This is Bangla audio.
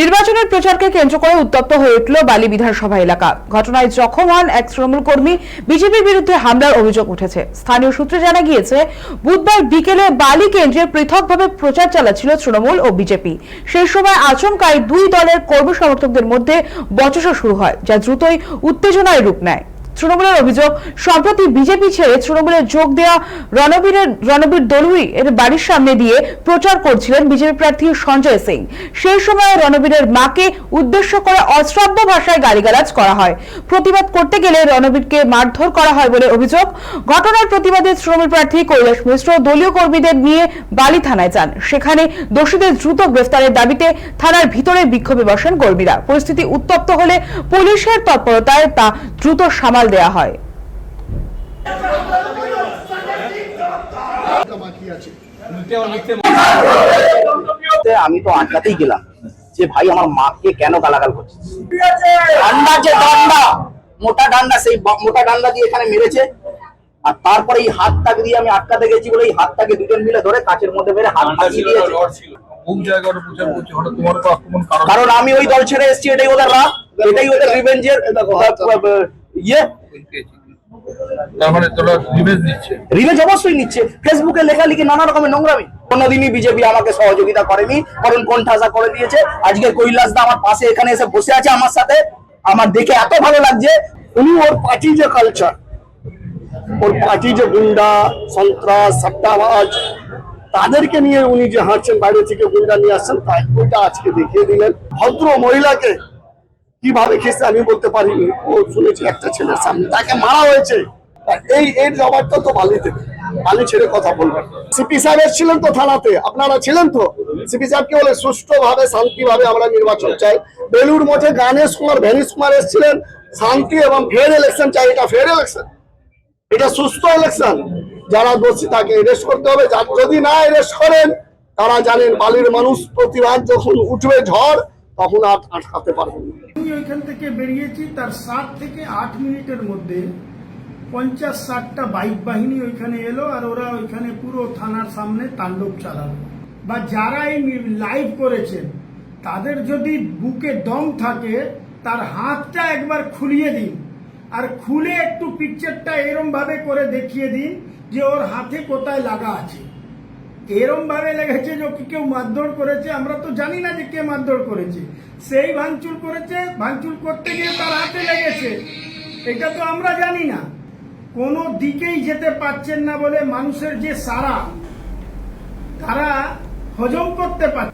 নির্বাচনের প্রচারকে কেন্দ্র করে উত্তপ্ত হয়ে উঠল বালি বিধানসভা এলাকা। ঘটনায় জখম হন এক তৃণমূল কর্মী। বিজেপির বিরুদ্ধে হামলার অভিযোগ উঠেছে। স্থানীয় সূত্রে জানা গিয়েছে, বুধবার বিকেলে বালি কেন্দ্রে পৃথকভাবে প্রচার চালাচ্ছিল তৃণমূল ও বিজেপি। সেই সময় আচমকাই দুই দলের কর্মী সমর্থকদের মধ্যে বচসা শুরু হয়, যা দ্রুতই উত্তেজনায় রূপ নেয়। তৃণমূলের অভিযোগ, সম্প্রতি বিজেপি ছেড়ে তৃণমূলে যোগ দেওয়া রণবীর দলুই এর বাড়ির সামনে দিয়ে প্রচার করছিলেন বিজেপি প্রার্থী সঞ্জয় সিং। সেই সময় রণবীরের মাকে উদ্দেশ্য করে অশ্রাব্য ভাষায় গালিগালাজ করা হয়। প্রতিবাদ করতে গেলে রণবীরকে মারধর করা হয় বলে অভিযোগ। ঘটনার প্রতিবাদে তৃণমূল প্রার্থী কৈলাস মিশ্র দলীয় কর্মীদের নিয়ে বালি থানায় যান। সেখানে দোষীদের দ্রুত গ্রেফতারের দাবিতে থানার ভিতরে বিক্ষোভে বসেন কর্মীরা। পরিস্থিতি উত্তপ্ত হলে পুলিশের তৎপরতায় তা দ্রুত সামাল দেয়া হয়। আমি তো আটকাতেই গেলাম যে ভাই আমার মাকে কেন গালাগাল করছে। ডান্ডা, যে ডান্ডা, মোটা ডান্ডা, সেই মোটা ডান্ডা দিয়ে এখানে মেরেছে। আর তারপরে এই হাতটাকে দিয়ে আমি আটকাতে গেছি বলে এই হাতটাকে দুজন মিলে ধরে কাচের মধ্যে মেরে হাত ভাঙিয়ে দিয়েছে। কারণ আমি ওই দল ছেড়ে এসেছি, এটাই ওদের রাগ, এটাই ওদের রিভেঞ্জের ইয়ে। রিভেঞ্জ অবশ্যই নিচ্ছে। ফেসবুকে লেখালেখি, নানা রকমের নোংরামি। কোনোদিনই বিজেপি আমাকে সহযোগিতা করেনি, কারণ কোণঠাসা করে দিয়েছে। আজকে কৈলাস দা আমার পাশে এখানে এসে বসে আছে আমার সাথে। আমার দেখে এত ভালো লাগছে। উনি ওর পার্টি যে কালচার, ওর পার্টি যে গুন্ডা, সন্ত্রাস, সাট্টাবাজ, তাদেরকে নিয়ে উনি যে হাঁটছেন, বাইরে থেকে গুন্ডা নিয়ে আসছেন, ওইটা আজকে দেখিয়ে দিলেন। ভদ্র মহিলাকে কিভাবে খেয়েছে আমি বলতে পারিনি। ও শুনেছি একটা ছেলের সামনে তাকে মারা হয়েছে। এর জবাবটা তো বালি দেবে, বালি ছেড়ে কথা বলবেন। সিপি সাহেব এসেছিলেন তো থানাতে, আপনারা ছিলেন তো। সিপি সাহেবকে বলে সুষ্ঠুভাবে, শান্তিভাবে আমরা নির্বাচন চাই। বেলুর মঠে গানেশ কুমার, ভেনিস কুমার এসেছিলেন, শান্তি এবং ফেয়ার ইলেকশন চাই। এটা ফেয়ার ইলেকশন, এটা সুস্থ ইলেকশন। যারা দোষী তাকে অ্যারেস্ট করতে হবে। যদি না অ্যারেস্ট করেন, তারা জানেন বালির মানুষ প্রতিবাদ যখন উঠবে ঝড়, তখন আর আটকাতে পারবেন না। ওইখান থেকে বেরিয়েছি, তার 7 থেকে 8 মিনিটের মধ্যে 50-60টা বাইক বাহিনী ওইখানে এলো, আর ওরা ওইখানে পুরো থানার সামনে তাণ্ডব চালালো। বা যারা এই লাইভ করেছেন, তাদের যদি বুকে দম থাকে, তার হাতটা একবার খুলিয়ে দিন, আর খুলে একটু পিকচারটা এরম ভাবে করে দেখিয়ে দিন যে ওর হাতে কোথায় লাগা আছে। এরম ভাবে লেগেছে যে ওকে কেউ মারধর করেছে। আমরা তো জানি না যে কে মারধর করেছে। সেই ভাঙচুর করেছে, ভাঙচুর করতে গিয়ে তার হাতে লেগেছে, এটা তো আমরা জানি না। কোনো দিকেই যেতে পারছেন না বলে মানুষের যে সারা, তারা হজম করতে পারছে।